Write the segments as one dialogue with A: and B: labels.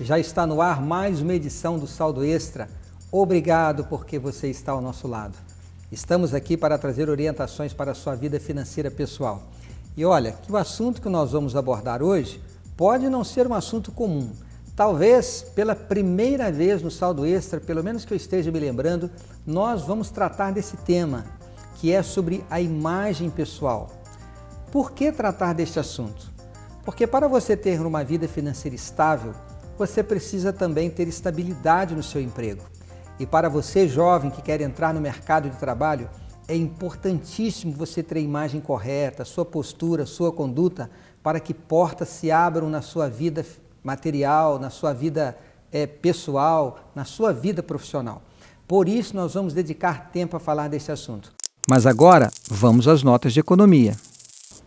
A: Já está no ar mais uma edição do Saldo Extra. Obrigado porque você está ao nosso lado. Estamos aqui para trazer orientações para a sua vida financeira pessoal. E olha, que o assunto que nós vamos abordar hoje pode não ser um assunto comum. Talvez pela primeira vez no Saldo Extra, pelo menos que eu esteja me lembrando, nós vamos tratar desse tema, que é sobre a imagem pessoal. Por que tratar deste assunto? Porque para você ter uma vida financeira estável, você precisa também ter estabilidade no seu emprego. E para você, jovem, que quer entrar no mercado de trabalho, é importantíssimo você ter a imagem correta, sua postura, sua conduta, para que portas se abram na sua vida material, na sua vida pessoal, na sua vida profissional. Por isso, nós vamos dedicar tempo a falar desse assunto. Mas agora, vamos às notas de economia.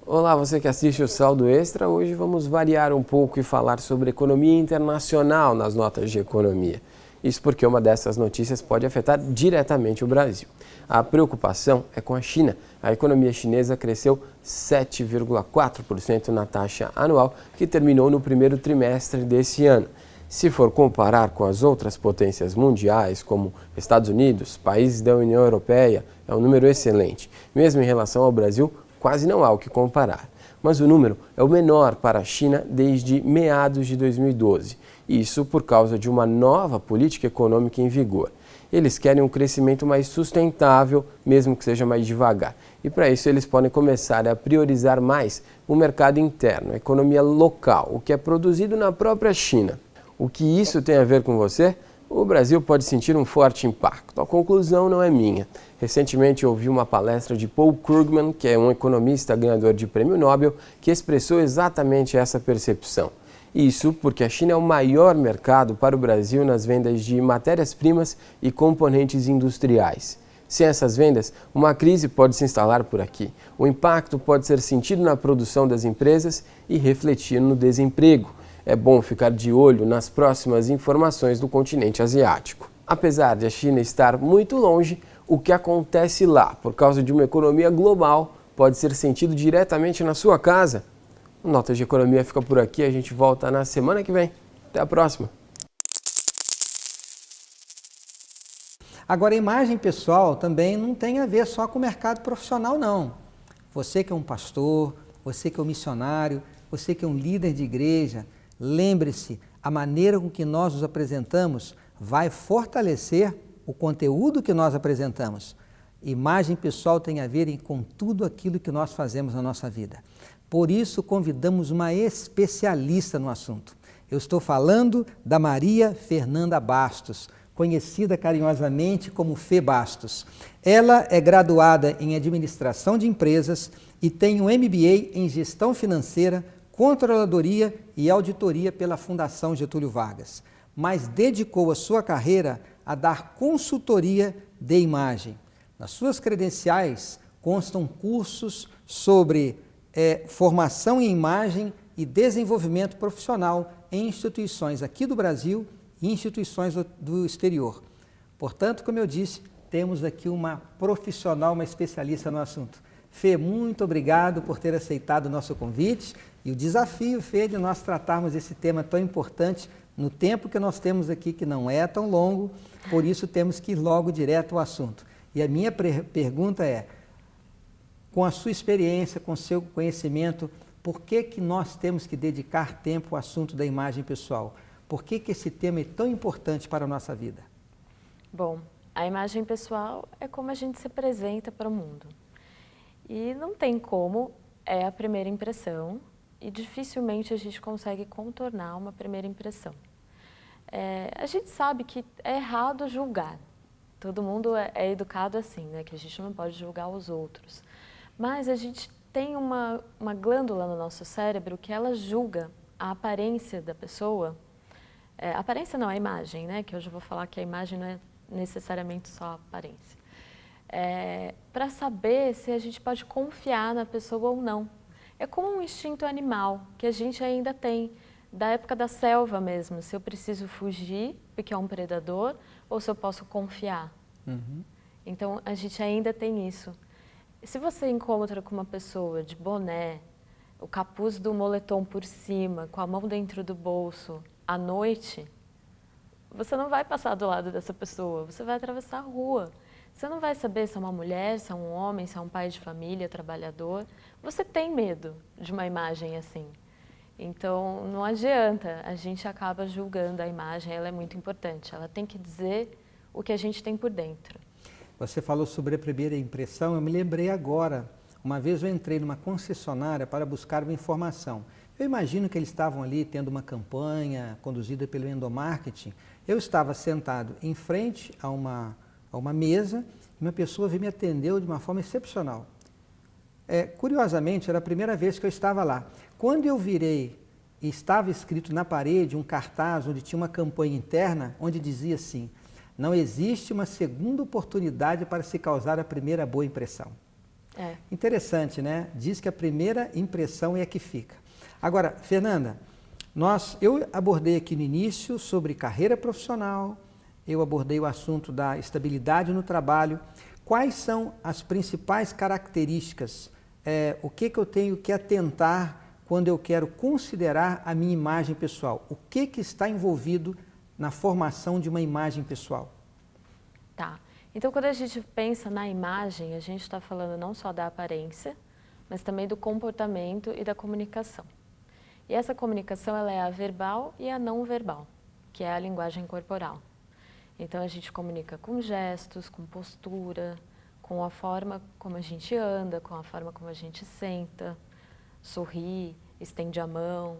B: Olá, você que assiste o Saldo Extra. Hoje vamos variar um pouco e falar sobre economia internacional nas notas de economia. Isso porque uma dessas notícias pode afetar diretamente o Brasil. A preocupação é com a China. A economia chinesa cresceu 7,4% na taxa anual, que terminou no primeiro trimestre desse ano. Se for comparar com as outras potências mundiais, como Estados Unidos, países da União Europeia, é um número excelente. Mesmo em relação ao Brasil, quase não há o que comparar. Mas o número é o menor para a China desde meados de 2012. Isso por causa de uma nova política econômica em vigor. Eles querem um crescimento mais sustentável, mesmo que seja mais devagar. E para isso eles podem começar a priorizar mais o mercado interno, a economia local, o que é produzido na própria China. O que isso tem a ver com você? O Brasil pode sentir um forte impacto. A conclusão não é minha. Recentemente eu ouvi uma palestra de Paul Krugman, que é um economista ganhador de prêmio Nobel, que expressou exatamente essa percepção. Isso porque a China é o maior mercado para o Brasil nas vendas de matérias-primas e componentes industriais. Sem essas vendas, uma crise pode se instalar por aqui. O impacto pode ser sentido na produção das empresas e refletir no desemprego. É bom ficar de olho nas próximas informações do continente asiático. Apesar de a China estar muito longe, o que acontece lá, por causa de uma economia global, pode ser sentido diretamente na sua casa. O Notas de Economia fica por aqui, a gente volta na semana que vem. Até a próxima!
A: Agora, a imagem pessoal também não tem a ver só com o mercado profissional, não. Você que é um pastor, você que é um missionário, você que é um líder de igreja, lembre-se, a maneira com que nós nos apresentamos vai fortalecer o conteúdo que nós apresentamos. Imagem pessoal tem a ver com tudo aquilo que nós fazemos na nossa vida. Por isso, convidamos uma especialista no assunto. Eu estou falando da Maria Fernanda Bastos, conhecida carinhosamente como Fê Bastos. Ela é graduada em Administração de Empresas e tem um MBA em Gestão Financeira, Controladoria e Auditoria pela Fundação Getúlio Vargas, mas dedicou a sua carreira a dar consultoria de imagem. Nas suas credenciais constam cursos sobre formação em imagem e desenvolvimento profissional em instituições aqui do Brasil e instituições do exterior. Portanto, como eu disse, temos aqui uma profissional, uma especialista no assunto. Fê, muito obrigado por ter aceitado o nosso convite e o desafio, Fê, de nós tratarmos esse tema tão importante no tempo que nós temos aqui, que não é tão longo, por isso temos que ir logo direto ao assunto. E a minha pergunta é, com a sua experiência, com o seu conhecimento, por que nós temos que dedicar tempo ao assunto da imagem pessoal? Por que esse tema é tão importante para a nossa vida?
C: Bom, a imagem pessoal é como a gente se apresenta para o mundo. E não tem como, é a primeira impressão, e dificilmente a gente consegue contornar uma primeira impressão. A gente sabe que é errado julgar. Todo mundo é educado assim, né? Que a gente não pode julgar os outros. Mas a gente tem uma glândula no nosso cérebro que ela julga a aparência da pessoa. Aparência não, a imagem, né? Que hoje eu vou falar que a imagem não é necessariamente só a aparência. Para saber se a gente pode confiar na pessoa ou não. É como um instinto animal que a gente ainda tem, da época da selva mesmo, se eu preciso fugir porque é um predador ou se eu posso confiar. Uhum. Então a gente ainda tem isso. Se você encontra com uma pessoa de boné o capuz do moletom por cima, com a mão dentro do bolso, à noite, você não vai passar do lado dessa pessoa, você vai atravessar a rua. Você não vai saber se é uma mulher, se é um homem, se é um pai de família, trabalhador. Você tem medo de uma imagem assim. Então, não adianta, a gente acaba julgando a imagem, ela é muito importante. Ela tem que dizer o que a gente tem por dentro.
A: Você falou sobre a primeira impressão, eu me lembrei agora. Uma vez eu entrei numa concessionária para buscar uma informação. Eu imagino que eles estavam ali tendo uma campanha conduzida pelo endomarketing. Eu estava sentado em frente a uma mesa e uma pessoa veio me atendeu de uma forma excepcional. Curiosamente, era a primeira vez que eu estava lá. Quando eu virei e estava escrito na parede um cartaz onde tinha uma campanha interna, onde dizia assim: não existe uma segunda oportunidade para se causar a primeira boa impressão. Interessante, né? Diz que a primeira impressão é a que fica. Agora, Fernanda, eu abordei aqui no início sobre carreira profissional, eu abordei o assunto da estabilidade no trabalho. Quais são as principais características? O que eu tenho que atentar quando eu quero considerar a minha imagem pessoal? O que está envolvido na formação de uma imagem pessoal?
C: Tá. Então, quando a gente pensa na imagem, a gente está falando não só da aparência, mas também do comportamento e da comunicação. E essa comunicação ela é a verbal e a não verbal, que é a linguagem corporal. Então, a gente comunica com gestos, com postura, com a forma como a gente anda, com a forma como a gente senta, sorri, estende a mão.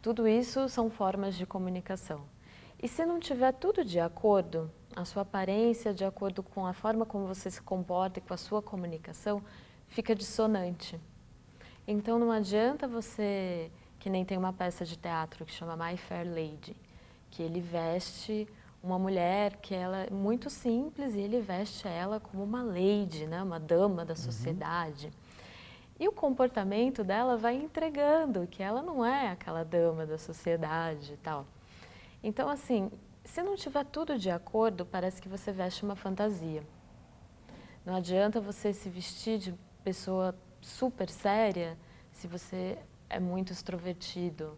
C: Tudo isso são formas de comunicação. E se não tiver tudo de acordo, a sua aparência de acordo com a forma como você se comporta e com a sua comunicação, fica dissonante. Então, não adianta você, que nem tem uma peça de teatro que chama My Fair Lady, que ele veste uma mulher que ela é muito simples e ele veste ela como uma lady, né? Uma dama da sociedade. E o comportamento dela vai entregando que ela não é aquela dama da sociedade e tal. Então, assim, se não tiver tudo de acordo, parece que você veste uma fantasia. Não adianta você se vestir de pessoa super séria se você é muito extrovertido,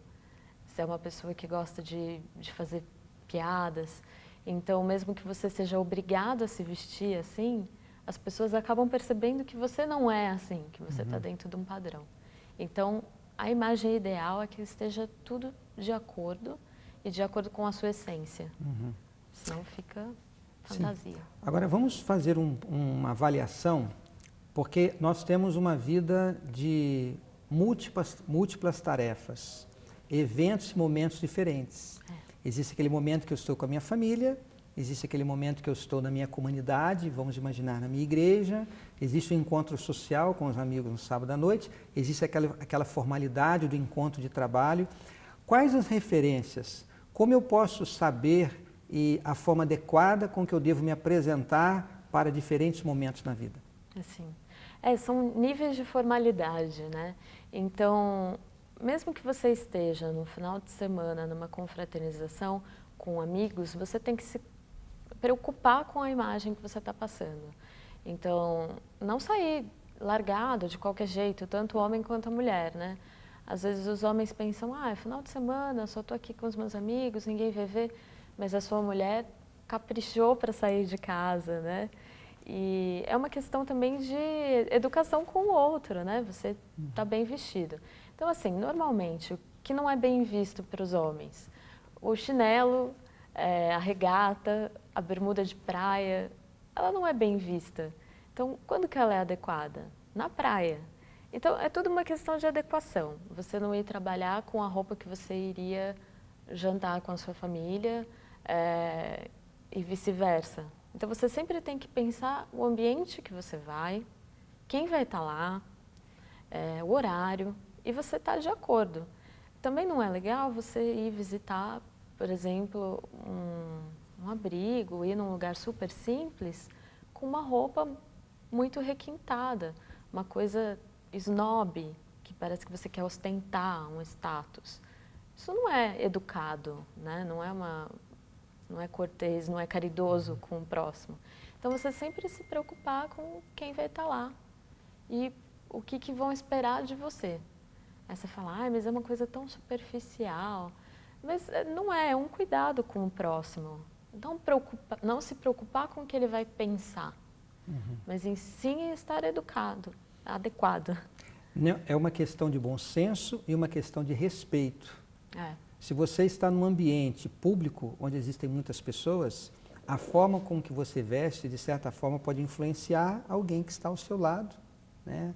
C: se é uma pessoa que gosta de fazer piadas. Então, mesmo que você seja obrigado a se vestir assim, as pessoas acabam percebendo que você não é assim, que você está dentro de um padrão. Então, a imagem ideal é que esteja tudo de acordo e de acordo com a sua essência. Senão fica fantasia.
A: Sim. Agora, vamos fazer uma avaliação, porque nós temos uma vida de múltiplas tarefas, eventos e momentos diferentes. Existe aquele momento que eu estou com a minha família, existe aquele momento que eu estou na minha comunidade, vamos imaginar na minha igreja, existe o encontro social com os amigos no sábado à noite, existe aquela formalidade do encontro de trabalho. Quais as referências? Como eu posso saber a forma adequada com que eu devo me apresentar para diferentes momentos na vida?
C: Assim, são níveis de formalidade, né? Então, mesmo que você esteja no final de semana numa confraternização com amigos, você tem que se preocupar com a imagem que você está passando. Então, não sair largado de qualquer jeito, tanto o homem quanto a mulher, né? Às vezes os homens pensam, é final de semana, eu só estou aqui com os meus amigos, ninguém vai ver, mas a sua mulher caprichou para sair de casa, né? E é uma questão também de educação com o outro, né? Você está bem vestido. Então, assim, normalmente, o que não é bem visto para os homens? O chinelo, a regata, a bermuda de praia, ela não é bem vista. Então, quando que ela é adequada? Na praia. Então, é tudo uma questão de adequação. Você não ir trabalhar com a roupa que você iria jantar com a sua família e vice-versa. Então, você sempre tem que pensar o ambiente que você vai, quem vai estar lá, o horário, e você está de acordo. Também não é legal você ir visitar, por exemplo, um abrigo, ir num lugar super simples, com uma roupa muito requintada, uma coisa snob, que parece que você quer ostentar um status. Isso não é educado, né? Não é cortês, não é caridoso com o próximo. Então, você sempre se preocupar com quem vai estar lá e o que vão esperar de você. Aí você fala, mas é uma coisa tão superficial. Mas não é um cuidado com o próximo. Não se preocupar com o que ele vai pensar, mas em sim estar educado, adequado.
A: É uma questão de bom senso e uma questão de respeito.
C: É.
A: Se você está num ambiente público, onde existem muitas pessoas, a forma com que você veste, de certa forma, pode influenciar alguém que está ao seu lado, né?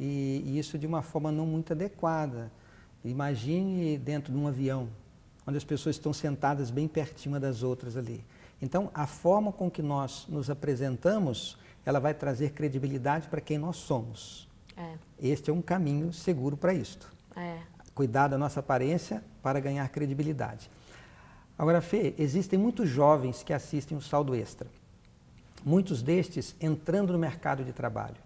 A: E isso de uma forma não muito adequada. Imagine dentro de um avião, onde as pessoas estão sentadas bem pertinho umas das outras ali. Então, a forma com que nós nos apresentamos, ela vai trazer credibilidade para quem nós somos. Este é um caminho seguro para isto. Cuidar da nossa aparência para ganhar credibilidade. Agora, Fê, existem muitos jovens que assistem o Saldo Extra. Muitos destes entrando no mercado de trabalho.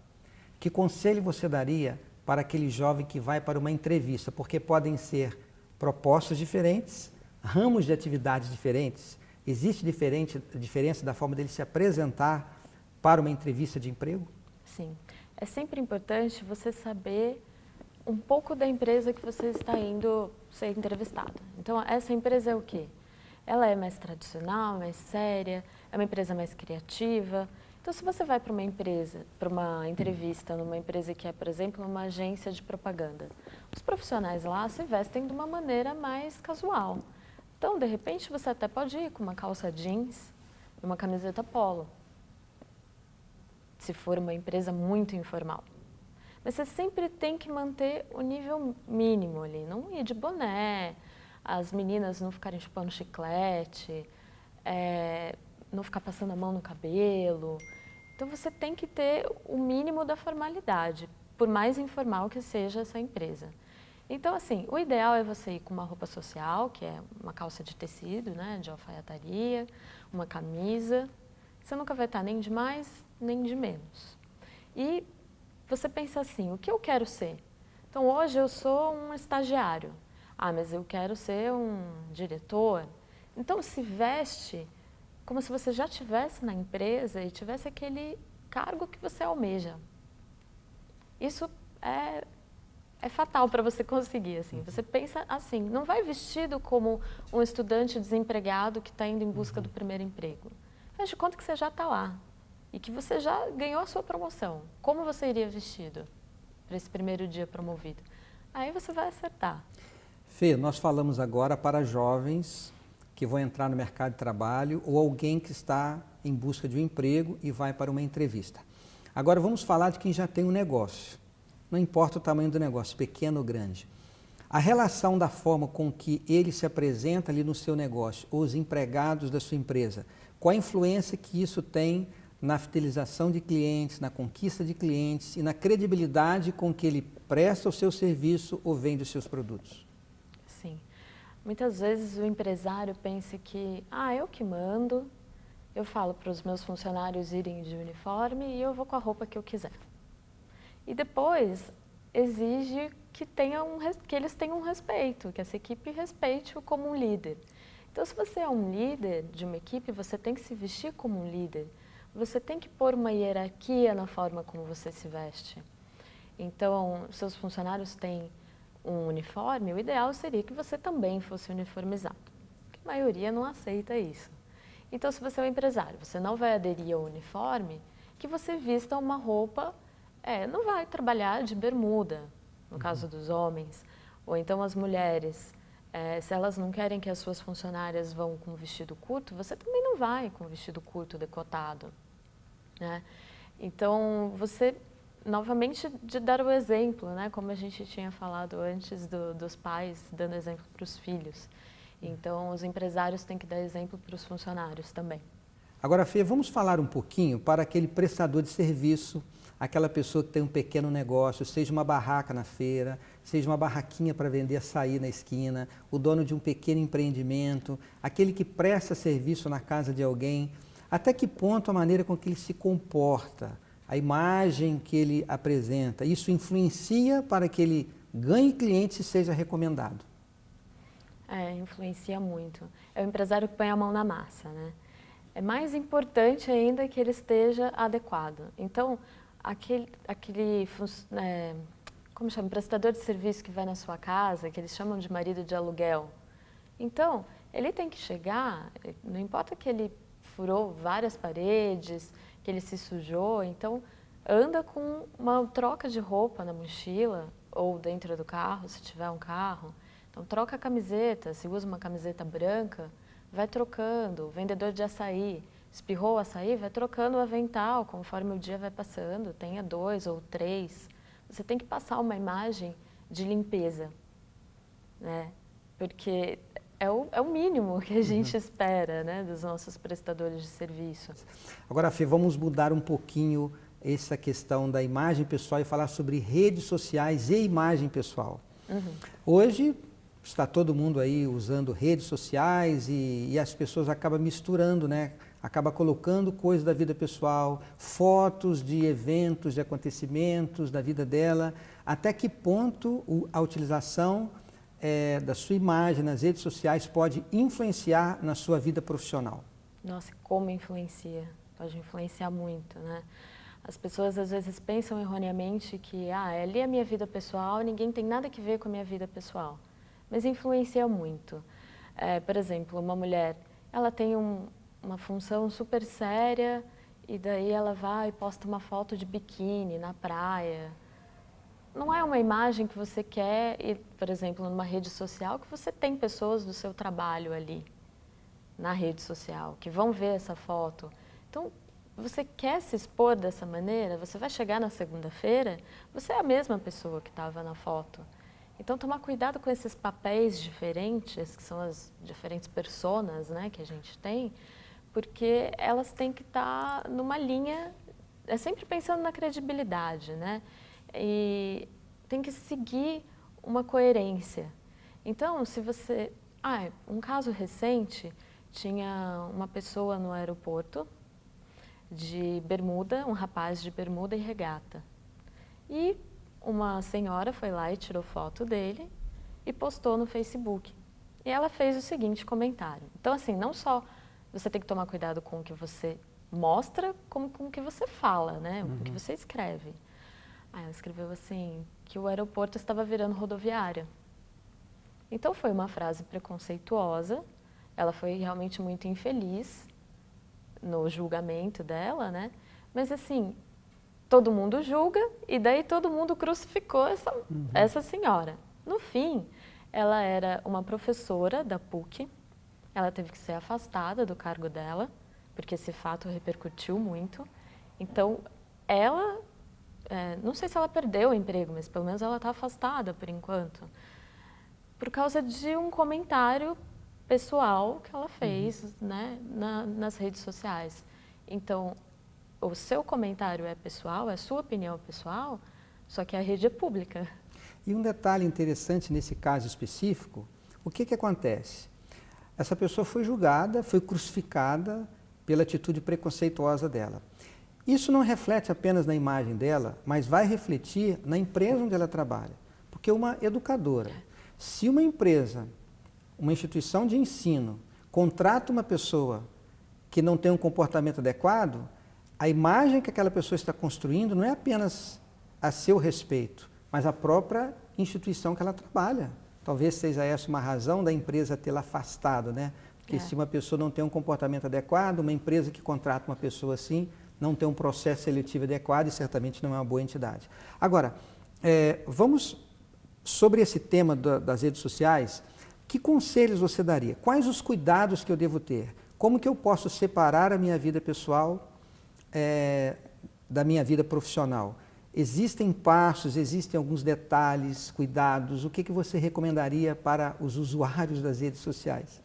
A: Que conselho você daria para aquele jovem que vai para uma entrevista? Porque podem ser propostas diferentes, ramos de atividades diferentes. Existe diferença da forma dele se apresentar para uma entrevista de emprego?
C: Sim. É sempre importante você saber um pouco da empresa que você está indo ser entrevistado. Então, essa empresa é o quê? Ela é mais tradicional, mais séria, é uma empresa mais criativa. Então, se você vai para uma empresa, para uma entrevista numa empresa que é, por exemplo, uma agência de propaganda, os profissionais lá se vestem de uma maneira mais casual. Então, de repente, você até pode ir com uma calça jeans e uma camiseta polo, se for uma empresa muito informal. Mas você sempre tem que manter o nível mínimo ali, não ir de boné, as meninas não ficarem chupando chiclete, não ficar passando a mão no cabelo. Então, você tem que ter o mínimo da formalidade, por mais informal que seja essa empresa. Então, assim, o ideal é você ir com uma roupa social, que é uma calça de tecido, né, de alfaiataria, uma camisa. Você nunca vai estar nem de mais, nem de menos. E você pensa assim, o que eu quero ser? Então, hoje eu sou um estagiário. Mas eu quero ser um diretor. Então, se veste como se você já estivesse na empresa e tivesse aquele cargo que você almeja. Isso é fatal para você conseguir, assim. Você pensa assim, não vai vestido como um estudante desempregado que está indo em busca do primeiro emprego. Faz de conta que você já está lá e que você já ganhou a sua promoção. Como você iria vestido para esse primeiro dia promovido? Aí você vai acertar.
A: Fê, nós falamos agora para jovens que vão entrar no mercado de trabalho ou alguém que está em busca de um emprego e vai para uma entrevista. Agora vamos falar de quem já tem um negócio. Não importa o tamanho do negócio, pequeno ou grande. A relação da forma com que ele se apresenta ali no seu negócio, ou os empregados da sua empresa, qual a influência que isso tem na fidelização de clientes, na conquista de clientes e na credibilidade com que ele presta o seu serviço ou vende os seus produtos?
C: Sim. Muitas vezes o empresário pensa que, eu que mando, eu falo para os meus funcionários irem de uniforme e eu vou com a roupa que eu quiser. E depois exige que eles tenham um respeito, que essa equipe respeite-o como um líder. Então, se você é um líder de uma equipe, você tem que se vestir como um líder. Você tem que pôr uma hierarquia na forma como você se veste. Então, seus funcionários têm um uniforme, o ideal seria que você também fosse uniformizado. A maioria não aceita isso. Então, se você é um empresário, você não vai aderir ao uniforme, que você vista uma roupa, não vai trabalhar de bermuda, no caso dos homens, ou então as mulheres, se elas não querem que as suas funcionárias vão com vestido curto, você também não vai com vestido curto, decotado, né? Então, você, novamente, de dar o exemplo, né? Como a gente tinha falado antes dos pais dando exemplo para os filhos. Então, os empresários têm que dar exemplo para os funcionários também.
A: Agora, Fê, vamos falar um pouquinho para aquele prestador de serviço, aquela pessoa que tem um pequeno negócio, seja uma barraca na feira, seja uma barraquinha para vender açaí na esquina, o dono de um pequeno empreendimento, aquele que presta serviço na casa de alguém. Até que ponto a maneira com que ele se comporta, a imagem que ele apresenta, isso influencia para que ele ganhe clientes e seja recomendado?
C: Influencia muito. É o empresário que põe a mão na massa, né? É mais importante ainda que ele esteja adequado. Então, aquele como chama, prestador de serviço que vai na sua casa, que eles chamam de marido de aluguel. Então, ele tem que chegar, não importa que ele furou várias paredes, que ele se sujou, então anda com uma troca de roupa na mochila ou dentro do carro, se tiver um carro. Então troca a camiseta, se usa uma camiseta branca, vai trocando. O vendedor de açaí, espirrou o açaí, vai trocando o avental conforme o dia vai passando, tenha 2 ou 3. Você tem que passar uma imagem de limpeza, né? Porque é o mínimo que a gente espera, né, dos nossos prestadores de serviço.
A: Agora, Fê, vamos mudar um pouquinho essa questão da imagem pessoal e falar sobre redes sociais e imagem pessoal. Hoje está todo mundo aí usando redes sociais e as pessoas acabam misturando, né? Acaba colocando coisas da vida pessoal, fotos de eventos, de acontecimentos da vida dela. Até que ponto a utilização da sua imagem nas redes sociais pode influenciar na sua vida profissional?
C: Nossa, como influencia? Pode influenciar muito, né? As pessoas às vezes pensam erroneamente que ali é a minha vida pessoal, ninguém tem nada que ver com a minha vida pessoal. Mas influencia muito. Por exemplo, uma mulher, ela tem uma função super séria e daí ela vai e posta uma foto de biquíni na praia. Não é uma imagem que você quer, por exemplo, numa rede social, que você tem pessoas do seu trabalho ali, na rede social, que vão ver essa foto. Então, você quer se expor dessa maneira, você vai chegar na segunda-feira, você é a mesma pessoa que estava na foto. Então, tomar cuidado com esses papéis diferentes, que são as diferentes personas, né, que a gente tem, porque elas têm que estar numa linha, sempre pensando na credibilidade, né? E tem que seguir uma coerência. Então, se você... um caso recente, tinha uma pessoa no aeroporto de bermuda, um rapaz de bermuda e regata. E uma senhora foi lá e tirou foto dele e postou no Facebook. E ela fez o seguinte comentário. Então, assim, não só você tem que tomar cuidado com o que você mostra, como com o que você fala, né? O que você escreve. Ela escreveu assim, que o aeroporto estava virando rodoviária. Então foi uma frase preconceituosa, ela foi realmente muito infeliz no julgamento dela, né? Mas assim, todo mundo julga e daí todo mundo crucificou essa senhora. No fim, ela era uma professora da PUC, ela teve que ser afastada do cargo dela, porque esse fato repercutiu muito. Então, ela... não sei se ela perdeu o emprego, mas pelo menos ela está afastada por enquanto, por causa de um comentário pessoal que ela fez, né, nas redes sociais. Então, o seu comentário é pessoal, é a sua opinião pessoal, só que a rede é pública.
A: E um detalhe interessante nesse caso específico, o que acontece? Essa pessoa foi julgada, foi crucificada pela atitude preconceituosa dela. Isso não reflete apenas na imagem dela, mas vai refletir na empresa onde ela trabalha. Porque uma educadora, se uma empresa, uma instituição de ensino, contrata uma pessoa que não tem um comportamento adequado, a imagem que aquela pessoa está construindo não é apenas a seu respeito, mas a própria instituição que ela trabalha. Talvez seja essa uma razão da empresa tê-la afastado, né? Porque se uma pessoa não tem um comportamento adequado, uma empresa que contrata uma pessoa assim, não tem um processo seletivo adequado e certamente não é uma boa entidade. Agora, vamos sobre esse tema das redes sociais, que conselhos você daria? Quais os cuidados que eu devo ter? Como que eu posso separar a minha vida pessoal da minha vida profissional? Existem passos, existem alguns detalhes, cuidados, o que você recomendaria para os usuários das redes sociais?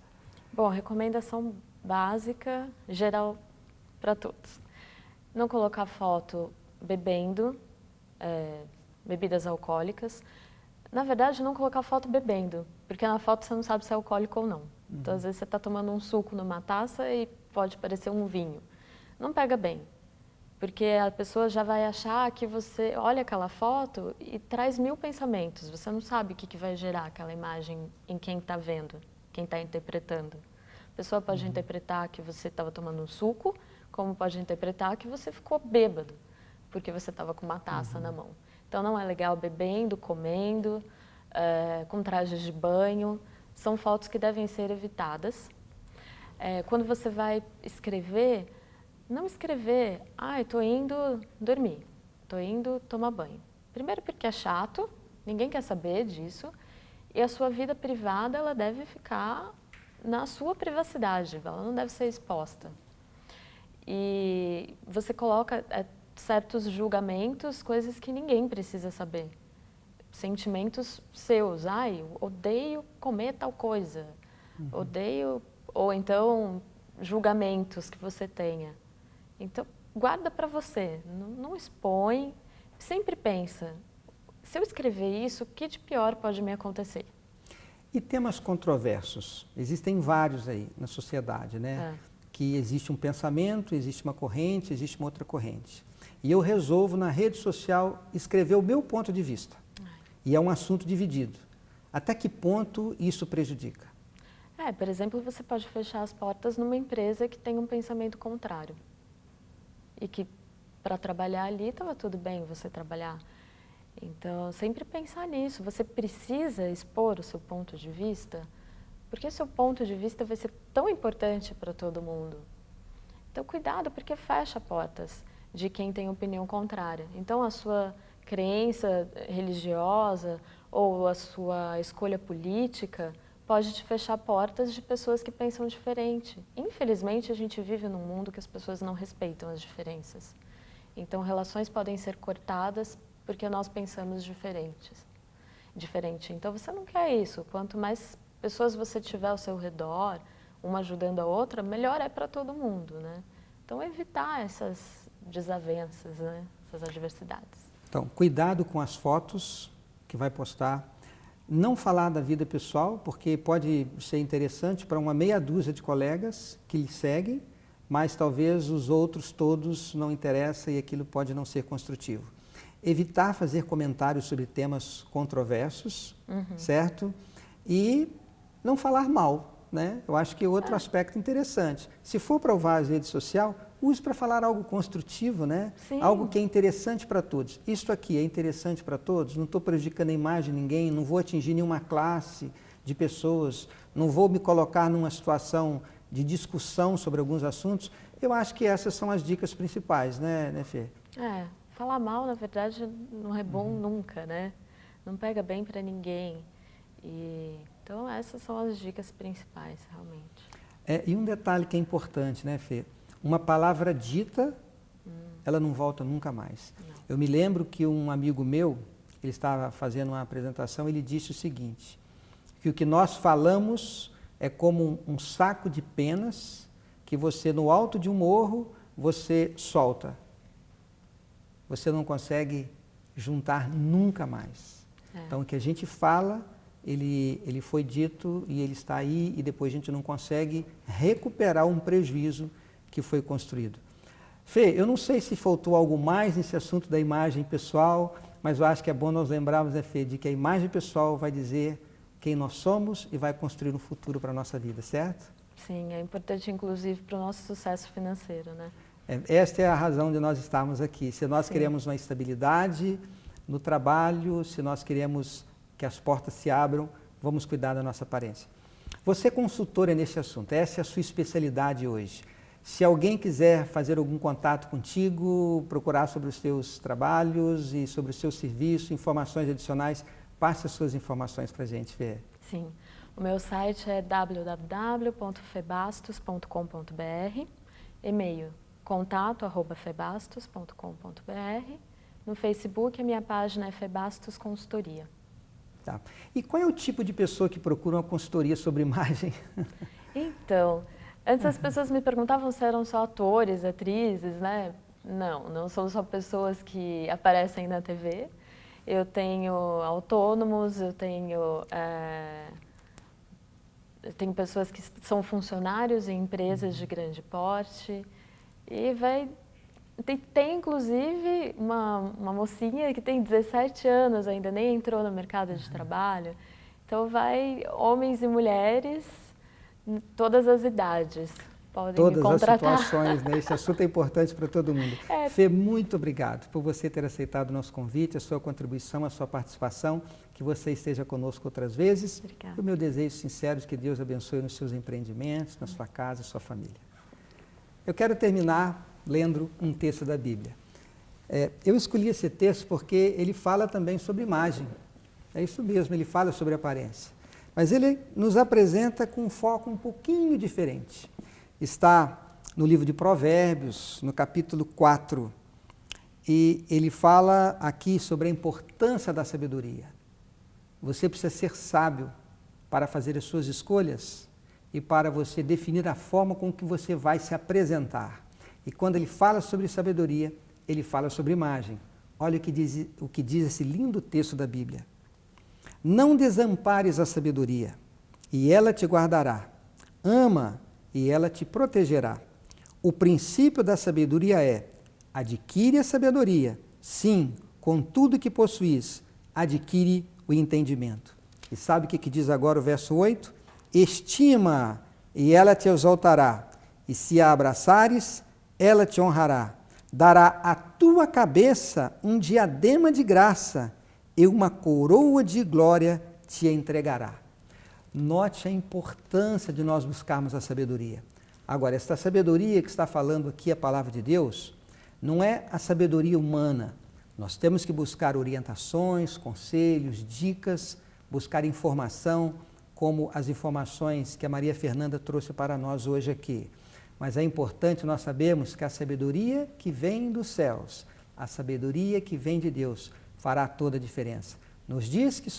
C: Bom, recomendação básica, geral para todos. Não colocar foto bebendo, bebidas alcoólicas. Na verdade, não colocar foto bebendo, porque na foto você não sabe se é alcoólico ou não. Então, às vezes você está tomando um suco numa taça e pode parecer um vinho. Não pega bem, porque a pessoa já vai achar que você olha aquela foto e traz 1000 pensamentos. Você não sabe o que vai gerar aquela imagem em quem está vendo, quem está interpretando. A pessoa pode interpretar que você estava tomando um suco, como pode interpretar que você ficou bêbado, porque você estava com uma taça na mão. Então não é legal bebendo, comendo, com trajes de banho. São fotos que devem ser evitadas. Quando você vai escrever, não escrever, estou indo dormir, estou indo tomar banho. Primeiro porque é chato, ninguém quer saber disso, e a sua vida privada ela deve ficar na sua privacidade, ela não deve ser exposta. E você coloca certos julgamentos, coisas que ninguém precisa saber. Sentimentos seus, eu odeio comer tal coisa, odeio, ou então julgamentos que você tenha. Então, guarda para você, não expõe, sempre pensa, se eu escrever isso, o que de pior pode me acontecer?
A: E temas controversos? Existem vários aí na sociedade, né? Que existe um pensamento, existe uma corrente, existe uma outra corrente. E eu resolvo na rede social escrever o meu ponto de vista. E é um assunto dividido. Até que ponto isso prejudica?
C: Por exemplo, você pode fechar as portas numa empresa que tem um pensamento contrário. E que para trabalhar ali estava tudo bem você trabalhar. Então, sempre pensar nisso. Você precisa expor o seu ponto de vista, porque o seu ponto de vista vai ser tão importante para todo mundo. Então, cuidado, porque fecha portas de quem tem opinião contrária. Então, a sua crença religiosa ou a sua escolha política pode te fechar portas de pessoas que pensam diferente. Infelizmente, a gente vive num mundo que as pessoas não respeitam as diferenças. Então, relações podem ser cortadas porque nós pensamos diferente. Então, você não quer isso. Quanto mais pessoas você tiver ao seu redor, uma ajudando a outra, melhor é para todo mundo, né? Então, evitar essas desavenças, né? Essas adversidades.
A: Então, cuidado com as fotos que vai postar. Não falar da vida pessoal, porque pode ser interessante para uma meia dúzia de colegas que lhe seguem, mas talvez os outros todos não interessem e aquilo pode não ser construtivo. Evitar fazer comentários sobre temas controversos, certo? E não falar mal, né? Eu acho que é outro aspecto interessante. Se for para usar a rede social, use para falar algo construtivo, né?
C: Sim.
A: Algo que é interessante para todos. Isto aqui é interessante para todos, não estou prejudicando a imagem de ninguém, não vou atingir nenhuma classe de pessoas, não vou me colocar numa situação de discussão sobre alguns assuntos. Eu acho que essas são as dicas principais, né, Fê?
C: Falar mal, na verdade, não é bom nunca, né? Não pega bem para ninguém. Então, essas são as dicas principais, realmente.
A: E um detalhe que é importante, né, Fê? Uma palavra dita, ela não volta nunca mais.
C: Não.
A: Eu me lembro que um amigo meu, ele estava fazendo uma apresentação, ele disse o seguinte, que o que nós falamos é como um saco de penas que você, no alto de um morro, você solta. Você não consegue juntar nunca mais. Então, o que a gente fala, ele foi dito e ele está aí e depois a gente não consegue recuperar um prejuízo que foi construído. Fê, eu não sei se faltou algo mais nesse assunto da imagem pessoal, mas eu acho que é bom nós lembrarmos, né, Fê, de que a imagem pessoal vai dizer quem nós somos e vai construir um futuro para a nossa vida, certo?
C: Sim, é importante inclusive para o nosso sucesso financeiro, né?
A: Esta é a razão de nós estarmos aqui. Se nós queremos uma estabilidade no trabalho, se nós queremos que as portas se abram, vamos cuidar da nossa aparência. Você é consultora nesse assunto, essa é a sua especialidade hoje. Se alguém quiser fazer algum contato contigo, procurar sobre os seus trabalhos e sobre o seu serviço, informações adicionais, passe as suas informações para a gente, Fê.
C: Sim, o meu site é www.febastos.com.br, e-mail contato@febastos.com.br, no Facebook a minha página é Febastos Consultoria.
A: Tá. E qual é o tipo de pessoa que procura uma consultoria sobre imagem?
C: Então, antes as pessoas me perguntavam se eram só atores, atrizes, né? Não são só pessoas que aparecem na TV. Eu tenho autônomos, eu tenho pessoas que são funcionários em empresas de grande porte. E tem inclusive uma mocinha que tem 17 anos, ainda nem entrou no mercado de trabalho. Então vai homens e mulheres, todas as idades. podem
A: todas
C: me contratar.
A: as situações, né? Esse assunto é importante para todo mundo. Fê, muito obrigado por você ter aceitado o nosso convite, a sua contribuição, a sua participação, que você esteja conosco outras vezes.
C: Obrigada.
A: E o meu desejo sincero de que Deus abençoe nos seus empreendimentos, na sua casa e sua família. Eu quero terminar lendo um texto da Bíblia. Eu escolhi esse texto porque ele fala também sobre imagem. É isso mesmo, ele fala sobre aparência. Mas ele nos apresenta com um foco um pouquinho diferente. Está no livro de Provérbios, no capítulo 4, e ele fala aqui sobre a importância da sabedoria. Você precisa ser sábio para fazer as suas escolhas e para você definir a forma com que você vai se apresentar. E quando ele fala sobre sabedoria, ele fala sobre imagem. Olha o que diz esse lindo texto da Bíblia. Não desampares a sabedoria, e ela te guardará. Ama, e ela te protegerá. O princípio da sabedoria é: adquire a sabedoria, sim, com tudo que possuis, adquire o entendimento. E sabe o que diz agora o verso 8? Estima, e ela te exaltará, e se a abraçares, ela te honrará. Dará à tua cabeça um diadema de graça, e uma coroa de glória te entregará. Note a importância de nós buscarmos a sabedoria. Agora, esta sabedoria que está falando aqui a palavra de Deus, não é a sabedoria humana. Nós temos que buscar orientações, conselhos, dicas, buscar informação, como as informações que a Maria Fernanda trouxe para nós hoje aqui. Mas é importante nós sabermos que a sabedoria que vem dos céus, a sabedoria que vem de Deus, fará toda a diferença. Nos dias que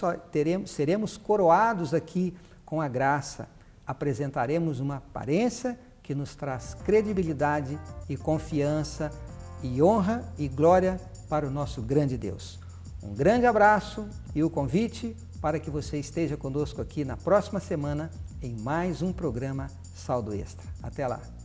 A: seremos coroados aqui com a graça, apresentaremos uma aparência que nos traz credibilidade e confiança e honra e glória para o nosso grande Deus. Um grande abraço e o convite para que você esteja conosco aqui na próxima semana em mais um programa Saldo Extra. Até lá!